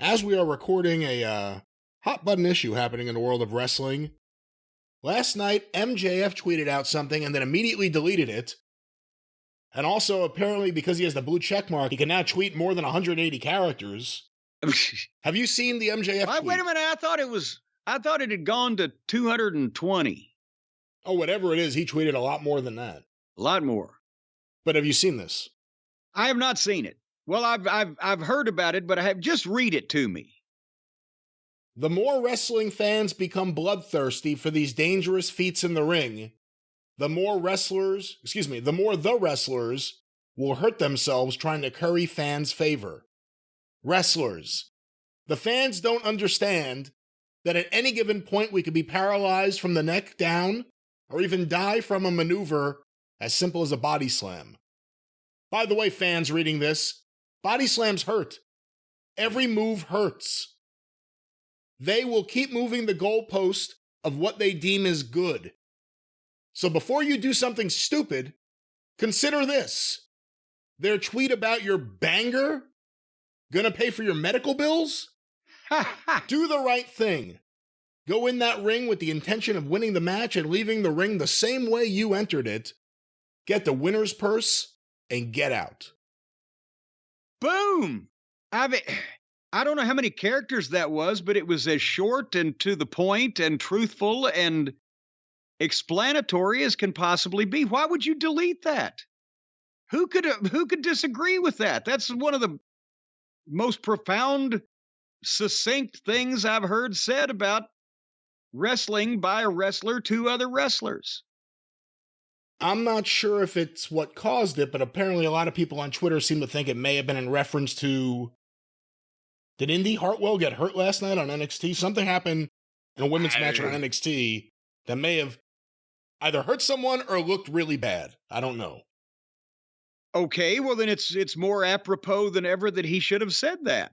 As we are recording a hot button issue happening in the world of wrestling, last night MJF tweeted out something and then immediately deleted it. And also, apparently, because he has the blue check mark, he can now tweet more than 180 characters. Have you seen the MJF tweet? Wait a minute, I thought it had gone to 220. Oh, whatever it is, he tweeted a lot more than that. A lot more. But have you seen this? I have not seen it. Well, I've heard about it, but I have just read it to me. The more wrestling fans become bloodthirsty for these dangerous feats in the ring, the more the wrestlers will hurt themselves trying to curry fans' favor. Wrestlers. The fans don't understand that at any given point we could be paralyzed from the neck down or even die from a maneuver as simple as a body slam. By the way, fans reading this, body slams hurt. Every move hurts. They will keep moving the goalpost of what they deem is good. So before you do something stupid, consider this. Their tweet about your banger gonna pay for your medical bills? Do the right thing. Go in that ring with the intention of winning the match and leaving the ring the same way you entered it. Get the winner's purse and get out. Boom! I don't know how many characters that was, but it was as short and to the point and truthful and explanatory as can possibly be. Why would you delete that? Who could disagree with that? That's one of the most profound, succinct things I've heard said about wrestling by a wrestler to other wrestlers. I'm not sure if it's what caused it, but apparently a lot of people on Twitter seem to think it may have been in reference to... Did Indy Hartwell get hurt last night on NXT? Something happened in a women's match on NXT that may have either hurt someone or looked really bad. I don't know. Okay, well then it's more apropos than ever that he should have said that.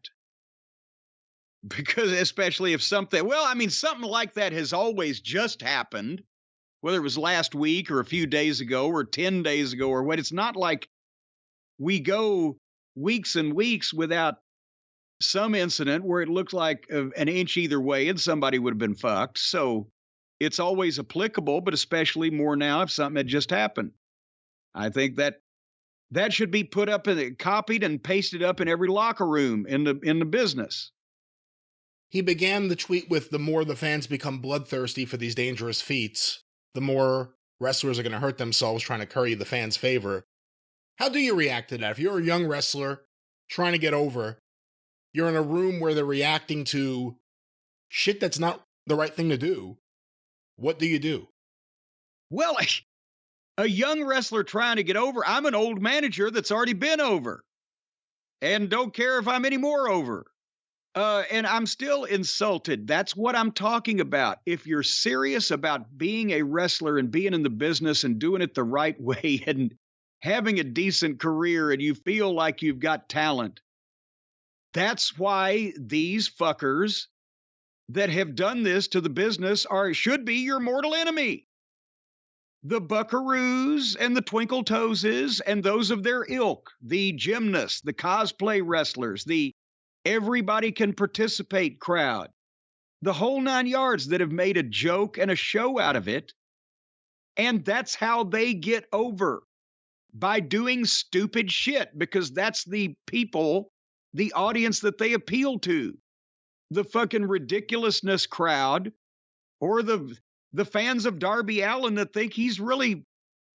Because especially if something like that has always just happened, whether it was last week or a few days ago or 10 days ago or what. It's not like we go weeks and weeks without some incident where it looked like an inch either way and somebody would have been fucked. So it's always applicable, but especially more now if something had just happened. I think that should be put up and copied and pasted up in every locker room in the business. He began the tweet with, the more the fans become bloodthirsty for these dangerous feats, the more wrestlers are going to hurt themselves trying to curry the fans' favor. How do you react to that? If you're a young wrestler trying to get over, you're in a room where they're reacting to shit that's not the right thing to do, what do you do? Well, a young wrestler trying to get over, I'm an old manager that's already been over and don't care if I'm any more over. And I'm still insulted. That's what I'm talking about. If you're serious about being a wrestler and being in the business and doing it the right way and having a decent career and you feel like you've got talent, that's why these fuckers that have done this to the business should be your mortal enemy. The Buckaroos and the Twinkle Toeses and those of their ilk, the gymnasts, the cosplay wrestlers, the everybody can participate crowd, the whole 9 yards that have made a joke and a show out of it. And that's how they get over, by doing stupid shit, because that's the people, the audience that they appeal to. The fucking ridiculousness crowd, or the fans of Darby Allin that think he's really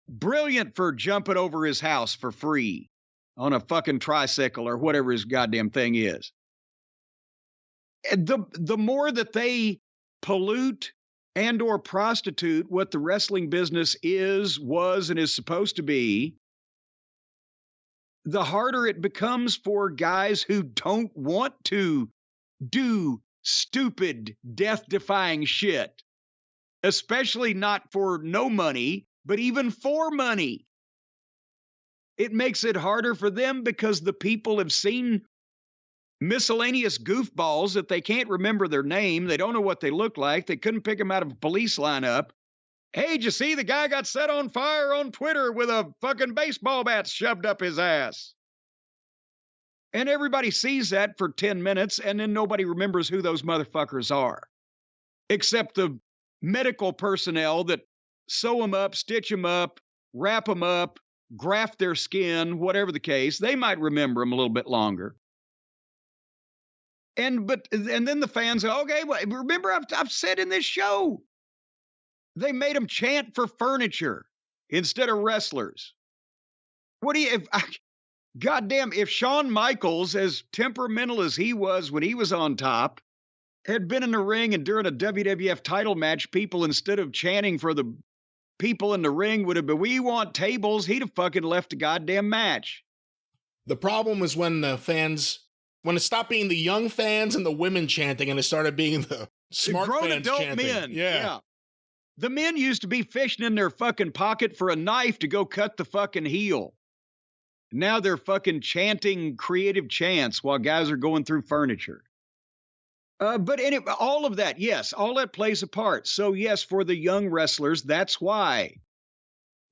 brilliant for jumping over his house for free on a fucking tricycle or whatever his goddamn thing is. And the more that they pollute and or prostitute what the wrestling business was, and is supposed to be, the harder it becomes for guys who don't want to do stupid, death-defying shit. Especially not for no money, but even for money. It makes it harder for them because the people have seen miscellaneous goofballs that they can't remember their name. They don't know what they look like. They couldn't pick them out of a police lineup. Hey, did you see the guy got set on fire on Twitter with a fucking baseball bat shoved up his ass? And everybody sees that for 10 minutes, and then nobody remembers who those motherfuckers are, except the medical personnel that sew them up, stitch them up, wrap them up, graft their skin, whatever the case. They might remember them a little bit longer. And then the fans go, okay, well, remember I've said in this show, they made them chant for furniture instead of wrestlers. What do you, goddamn, if Shawn Michaels, as temperamental as he was when he was on top, had been in the ring and during a WWF title match, people, instead of chanting for the people in the ring, would have been, we want tables, he'd have fucking left the goddamn match. The problem was when the fans, when it stopped being the young fans and the women chanting and it started being the smart grown fans adult chanting. men. Yeah. The men used to be fishing in their fucking pocket for a knife to go cut the fucking heel. Now they're fucking chanting creative chants while guys are going through furniture. But anyway, all of that, yes, all that plays a part. So yes, for the young wrestlers, that's why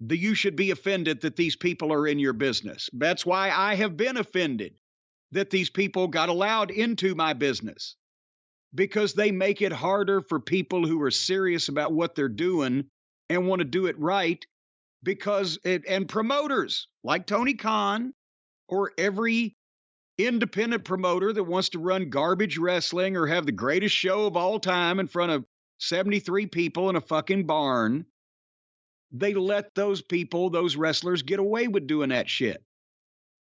you should be offended that these people are in your business. That's why I have been offended that these people got allowed into my business, because they make it harder for people who are serious about what they're doing and want to do it right. And promoters like Tony Khan or every independent promoter that wants to run garbage wrestling or have the greatest show of all time in front of 73 people in a fucking barn, they let those people, those wrestlers, get away with doing that shit.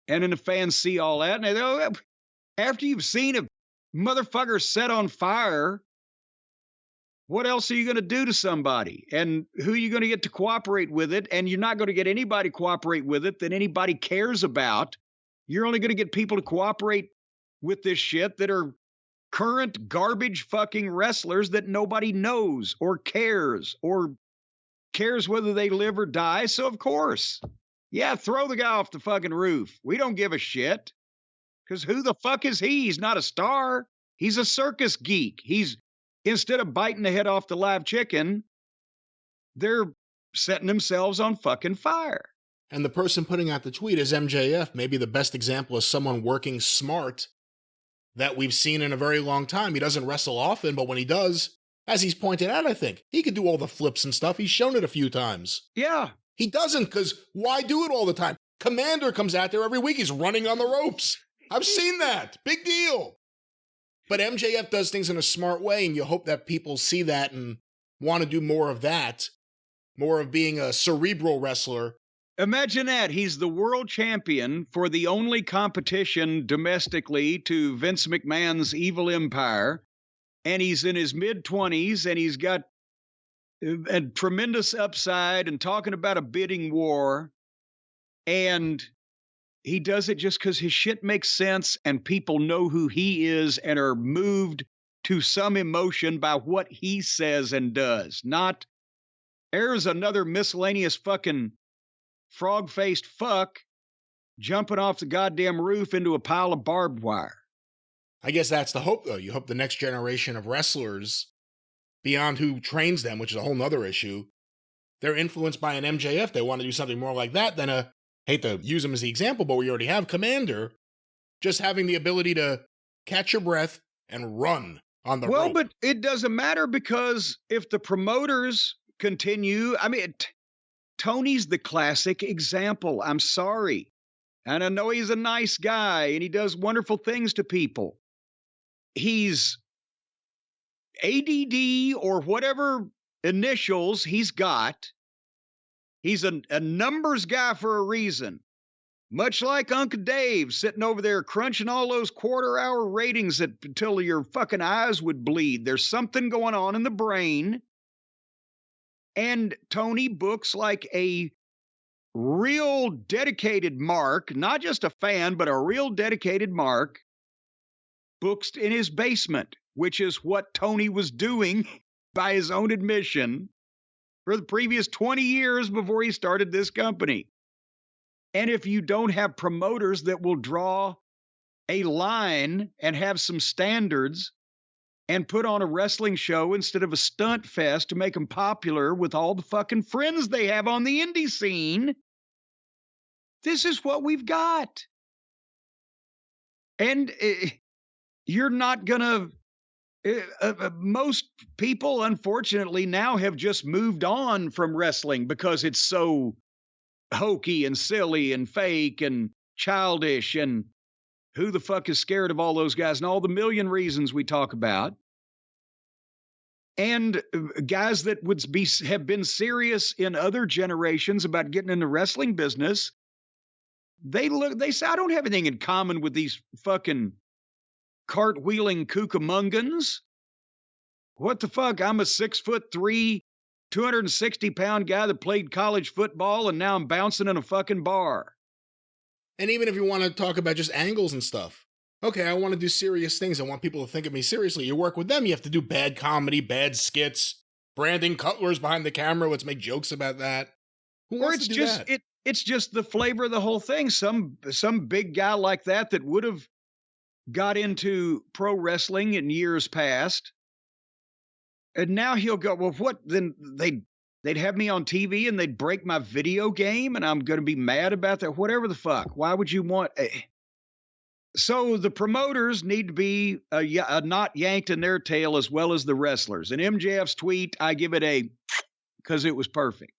And then the fans see all that, and they go, after you've seen a motherfucker set on fire, what else are you going to do to somebody? And who are you going to get to cooperate with it? And you're not going to get anybody cooperate with it that anybody cares about. You're only going to get people to cooperate with this shit that are current garbage fucking wrestlers that nobody knows or cares whether they live or die. So of course, yeah, throw the guy off the fucking roof. We don't give a shit. Because who the fuck is he? He's not a star. He's a circus geek. Instead of biting the head off the live chicken, they're setting themselves on fucking fire. And the person putting out the tweet is MJF, maybe the best example of someone working smart that we've seen in a very long time. He doesn't wrestle often, but when he does, as he's pointed out, I think, he could do all the flips and stuff. He's shown it a few times. Yeah. He doesn't, because why do it all the time? Commander comes out there every week. He's running on the ropes. I've seen that. Big deal. But MJF does things in a smart way, and you hope that people see that and want to do more of that, more of being a cerebral wrestler. Imagine that. He's the world champion for the only competition domestically to Vince McMahon's evil empire, and he's in his mid-20s, and he's got a tremendous upside and talking about a bidding war, and he does it just because his shit makes sense and people know who he is and are moved to some emotion by what he says and does. Not, there's another miscellaneous fucking frog-faced fuck jumping off the goddamn roof into a pile of barbed wire. I guess that's the hope, though. You hope the next generation of wrestlers, beyond who trains them, which is a whole nother issue, they're influenced by an MJF. They want to do something more like that than hate to use him as the example, but we already have Commander, just having the ability to catch your breath and run on the rope. Well, but it doesn't matter, because if the promoters continue, Tony's the classic example. I'm sorry. And I know he's a nice guy and he does wonderful things to people. He's ADD or whatever initials he's got. He's a numbers guy for a reason. Much like Uncle Dave sitting over there crunching all those quarter-hour ratings until your fucking eyes would bleed. There's something going on in the brain. And Tony books like a real dedicated mark, not just a fan, but a real dedicated mark, books in his basement, which is what Tony was doing by his own admission for the previous 20 years before he started this company. And if you don't have promoters that will draw a line and have some standards and put on a wrestling show instead of a stunt fest to make them popular with all the fucking friends they have on the indie scene, this is what we've got. And you're not gonna. Most people, unfortunately, now have just moved on from wrestling because it's so hokey and silly and fake and childish. And who the fuck is scared of all those guys and all the million reasons we talk about? And guys that have been serious in other generations about getting in the wrestling business, they say, I don't have anything in common with these fucking cartwheeling kookamungans. What the fuck? I'm a 6'3", 260-pound guy that played college football, and now I'm bouncing in a fucking bar. And even if you want to talk about just angles and stuff, okay, I want to do serious things. I want people to think of me seriously. You work with them, you have to do bad comedy, bad skits. Brandon Cutler's behind the camera. Let's make jokes about that. Who wants to do that? It's just the flavor of the whole thing. Some big guy like that would have got into pro wrestling in years past. And now he'll go, well, what? Then they'd have me on TV and they'd break my video game and I'm going to be mad about that. Whatever the fuck. Why would you want So the promoters need to be a knot yanked in their tail as well as the wrestlers. And MJF's tweet, I give it a, because it was perfect.